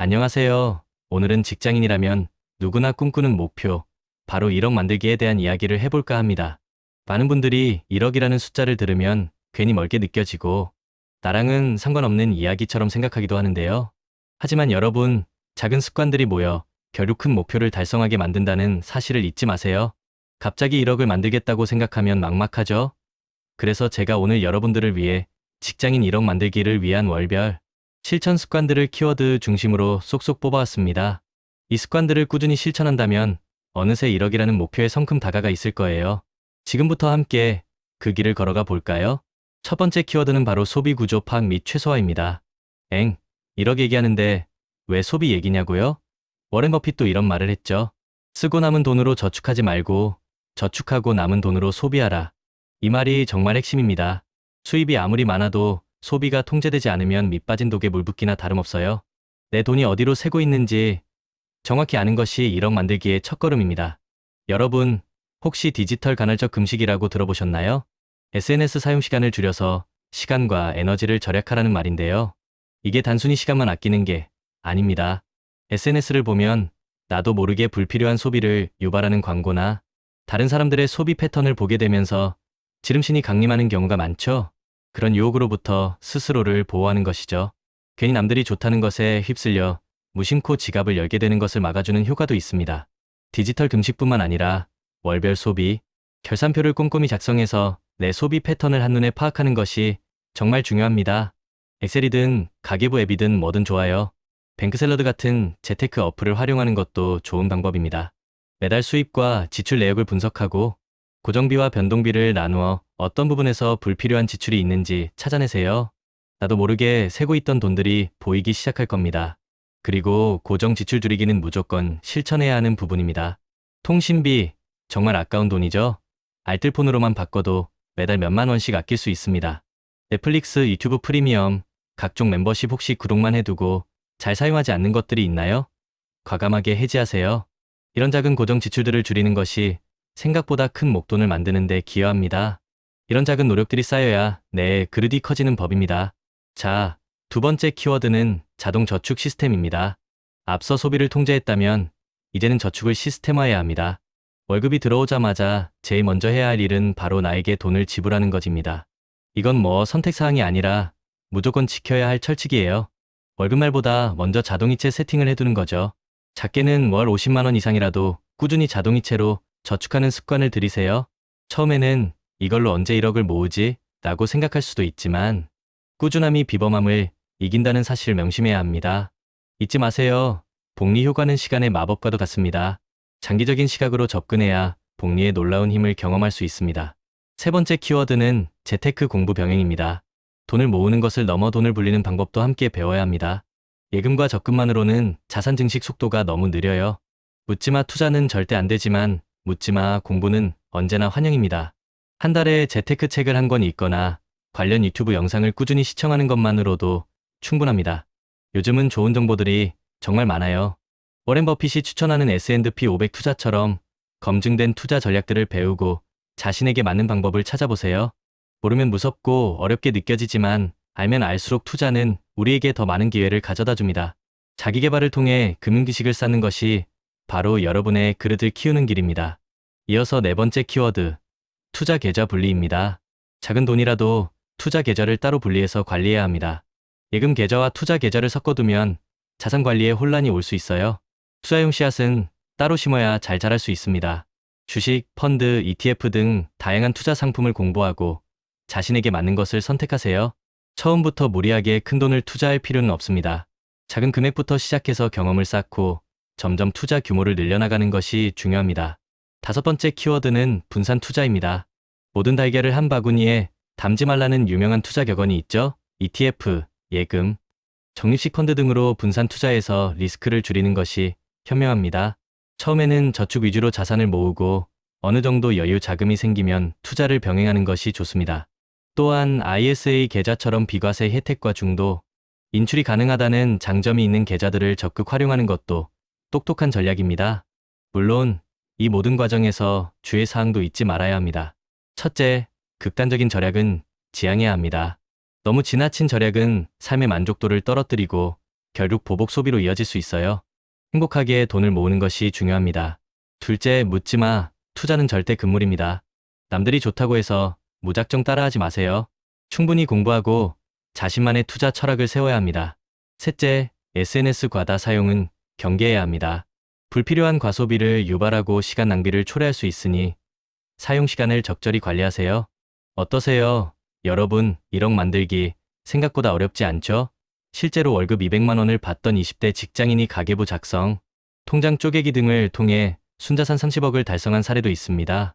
안녕하세요. 오늘은 직장인이라면 누구나 꿈꾸는 목표, 바로 1억 만들기에 대한 이야기를 해볼까 합니다. 많은 분들이 1억이라는 숫자를 들으면 괜히 멀게 느껴지고 나랑은 상관없는 이야기처럼 생각하기도 하는데요. 하지만 여러분, 작은 습관들이 모여 결국 큰 목표를 달성하게 만든다는 사실을 잊지 마세요. 갑자기 1억을 만들겠다고 생각하면 막막하죠? 그래서 제가 오늘 여러분들을 위해 직장인 1억 만들기를 위한 월별 실천 습관들을 키워드 중심으로 쏙쏙 뽑아왔습니다. 이 습관들을 꾸준히 실천한다면 어느새 1억이라는 목표에 성큼 다가가 있을 거예요. 지금부터 함께 그 길을 걸어가 볼까요? 첫 번째 키워드는 바로 소비 구조 파악 및 최소화입니다. 1억 얘기하는데 왜 소비 얘기냐고요? 워렌 버핏도 이런 말을 했죠. 쓰고 남은 돈으로 저축하지 말고 저축하고 남은 돈으로 소비하라. 이 말이 정말 핵심입니다. 수입이 아무리 많아도 소비가 통제되지 않으면 밑 빠진 독에 물 붓기나 다름없어요. 내 돈이 어디로 새고 있는지 정확히 아는 것이 1억 만들기의 첫걸음입니다. 여러분, 혹시 디지털 간헐적 금식이라고 들어보셨나요? SNS 사용 시간을 줄여서 시간과 에너지를 절약하라는 말인데요. 이게 단순히 시간만 아끼는 게 아닙니다. SNS를 보면 나도 모르게 불필요한 소비를 유발하는 광고나 다른 사람들의 소비 패턴을 보게 되면서 지름신이 강림하는 경우가 많죠. 그런 유혹으로부터 스스로를 보호하는 것이죠. 괜히 남들이 좋다는 것에 휩쓸려 무심코 지갑을 열게 되는 것을 막아주는 효과도 있습니다. 디지털 금식뿐만 아니라 월별 소비, 결산표를 꼼꼼히 작성해서 내 소비 패턴을 한눈에 파악하는 것이 정말 중요합니다. 엑셀이든 가계부 앱이든 뭐든 좋아요. 뱅크샐러드 같은 재테크 어플을 활용하는 것도 좋은 방법입니다. 매달 수입과 지출 내역을 분석하고 고정비와 변동비를 나누어 어떤 부분에서 불필요한 지출이 있는지 찾아내세요. 나도 모르게 새고 있던 돈들이 보이기 시작할 겁니다. 그리고 고정 지출 줄이기는 무조건 실천해야 하는 부분입니다. 통신비, 정말 아까운 돈이죠? 알뜰폰으로만 바꿔도 매달 몇만 원씩 아낄 수 있습니다. 넷플릭스, 유튜브 프리미엄, 각종 멤버십 혹시 구독만 해두고 잘 사용하지 않는 것들이 있나요? 과감하게 해지하세요. 이런 작은 고정 지출들을 줄이는 것이 생각보다 큰 목돈을 만드는 데 기여합니다. 이런 작은 노력들이 쌓여야 내 그릇이 커지는 법입니다. 자, 두 번째 키워드는 자동 저축 시스템입니다. 앞서 소비를 통제했다면 이제는 저축을 시스템화해야 합니다. 월급이 들어오자마자 제일 먼저 해야 할 일은 바로 나에게 돈을 지불하는 것입니다. 이건 뭐 선택사항이 아니라 무조건 지켜야 할 철칙이에요. 월급말보다 먼저 자동이체 세팅을 해두는 거죠. 작게는 월 50만 원 이상이라도 꾸준히 자동이체로 저축하는 습관을 들이세요. 처음에는 이걸로 언제 1억을 모으지? 라고 생각할 수도 있지만 꾸준함이 비범함을 이긴다는 사실을 명심해야 합니다. 잊지 마세요. 복리 효과는 시간의 마법과도 같습니다. 장기적인 시각으로 접근해야 복리의 놀라운 힘을 경험할 수 있습니다. 세 번째 키워드는 재테크 공부 병행입니다. 돈을 모으는 것을 넘어 돈을 불리는 방법도 함께 배워야 합니다. 예금과 적금만으로는 자산 증식 속도가 너무 느려요. 묻지마 투자는 절대 안 되지만 묻지마 공부는 언제나 환영입니다. 한 달에 재테크 책을 한 권 읽거나 관련 유튜브 영상을 꾸준히 시청하는 것만으로도 충분합니다. 요즘은 좋은 정보들이 정말 많아요. 워렌 버핏이 추천하는 S&P 500 투자처럼 검증된 투자 전략들을 배우고 자신에게 맞는 방법을 찾아보세요. 모르면 무섭고 어렵게 느껴지지만 알면 알수록 투자는 우리에게 더 많은 기회를 가져다 줍니다. 자기계발을 통해 금융지식을 쌓는 것이 바로 여러분의 그릇을 키우는 길입니다. 이어서 네 번째 키워드, 투자 계좌 분리입니다. 작은 돈이라도 투자 계좌를 따로 분리해서 관리해야 합니다. 예금 계좌와 투자 계좌를 섞어두면 자산 관리에 혼란이 올 수 있어요. 투자용 씨앗은 따로 심어야 잘 자랄 수 있습니다. 주식, 펀드, ETF 등 다양한 투자 상품을 공부하고 자신에게 맞는 것을 선택하세요. 처음부터 무리하게 큰 돈을 투자할 필요는 없습니다. 작은 금액부터 시작해서 경험을 쌓고 점점 투자 규모를 늘려나가는 것이 중요합니다. 다섯 번째 키워드는 분산 투자입니다. 모든 달걀을 한 바구니에 담지 말라는 유명한 투자 격언이 있죠. ETF, 예금, 적립식 펀드 등으로 분산 투자해서 리스크를 줄이는 것이 현명합니다. 처음에는 저축 위주로 자산을 모으고 어느 정도 여유 자금이 생기면 투자를 병행하는 것이 좋습니다. 또한 ISA 계좌처럼 비과세 혜택과 중도, 인출이 가능하다는 장점이 있는 계좌들을 적극 활용하는 것도 똑똑한 전략입니다. 물론 이 모든 과정에서 주의 사항도 잊지 말아야 합니다. 첫째, 극단적인 절약은 지양해야 합니다. 너무 지나친 절약은 삶의 만족도를 떨어뜨리고 결국 보복 소비로 이어질 수 있어요. 행복하게 돈을 모으는 것이 중요합니다. 둘째, 묻지 마. 투자는 절대 금물입니다. 남들이 좋다고 해서 무작정 따라하지 마세요. 충분히 공부하고 자신만의 투자 철학을 세워야 합니다. 셋째, SNS 과다 사용은 경계해야 합니다. 불필요한 과소비를 유발하고 시간 낭비를 초래할 수 있으니 사용 시간을 적절히 관리하세요. 어떠세요? 여러분, 1억 만들기 생각보다 어렵지 않죠? 실제로 월급 200만 원을 받던 20대 직장인이 가계부 작성, 통장 쪼개기 등을 통해 순자산 30억을 달성한 사례도 있습니다.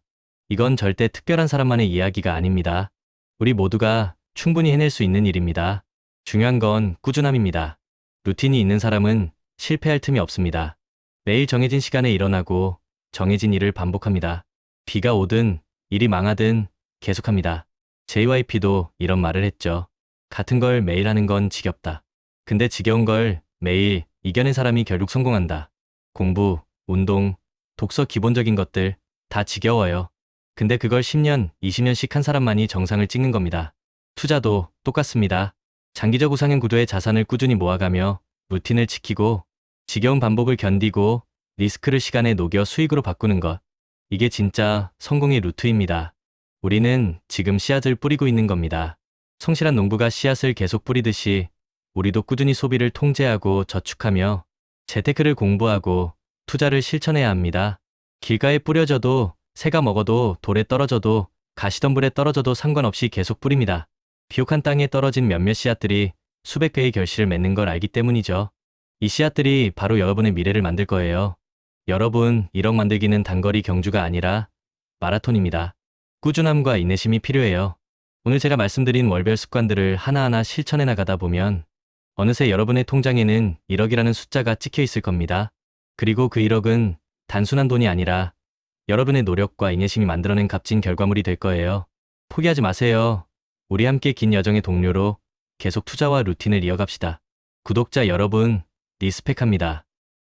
이건 절대 특별한 사람만의 이야기가 아닙니다. 우리 모두가 충분히 해낼 수 있는 일입니다. 중요한 건 꾸준함입니다. 루틴이 있는 사람은 실패할 틈이 없습니다. 매일 정해진 시간에 일어나고 정해진 일을 반복합니다. 비가 오든 일이 망하든 계속합니다. JYP도 이런 말을 했죠. 같은 걸 매일 하는 건 지겹다. 근데 지겨운 걸 매일 이겨낸 사람이 결국 성공한다. 공부, 운동, 독서 기본적인 것들 다 지겨워요. 근데 그걸 10년, 20년씩 한 사람만이 정상을 찍는 겁니다. 투자도 똑같습니다. 장기적 우상향 구도의 자산을 꾸준히 모아가며 루틴을 지키고 지겨운 반복을 견디고 리스크를 시간에 녹여 수익으로 바꾸는 것. 이게 진짜 성공의 루트입니다. 우리는 지금 씨앗을 뿌리고 있는 겁니다. 성실한 농부가 씨앗을 계속 뿌리듯이 우리도 꾸준히 소비를 통제하고 저축하며 재테크를 공부하고 투자를 실천해야 합니다. 길가에 뿌려져도 새가 먹어도 돌에 떨어져도 가시덤불에 떨어져도 상관없이 계속 뿌립니다. 비옥한 땅에 떨어진 몇몇 씨앗들이 수백 배의 결실을 맺는 걸 알기 때문이죠. 이 씨앗들이 바로 여러분의 미래를 만들 거예요. 여러분, 1억 만들기는 단거리 경주가 아니라 마라톤입니다. 꾸준함과 인내심이 필요해요. 오늘 제가 말씀드린 월별 습관들을 하나하나 실천해 나가다 보면 어느새 여러분의 통장에는 1억이라는 숫자가 찍혀 있을 겁니다. 그리고 그 1억은 단순한 돈이 아니라 여러분의 노력과 인내심이 만들어낸 값진 결과물이 될 거예요. 포기하지 마세요. 우리 함께 긴 여정의 동료로 계속 투자와 루틴을 이어갑시다. 구독자 여러분, 리스펙합니다.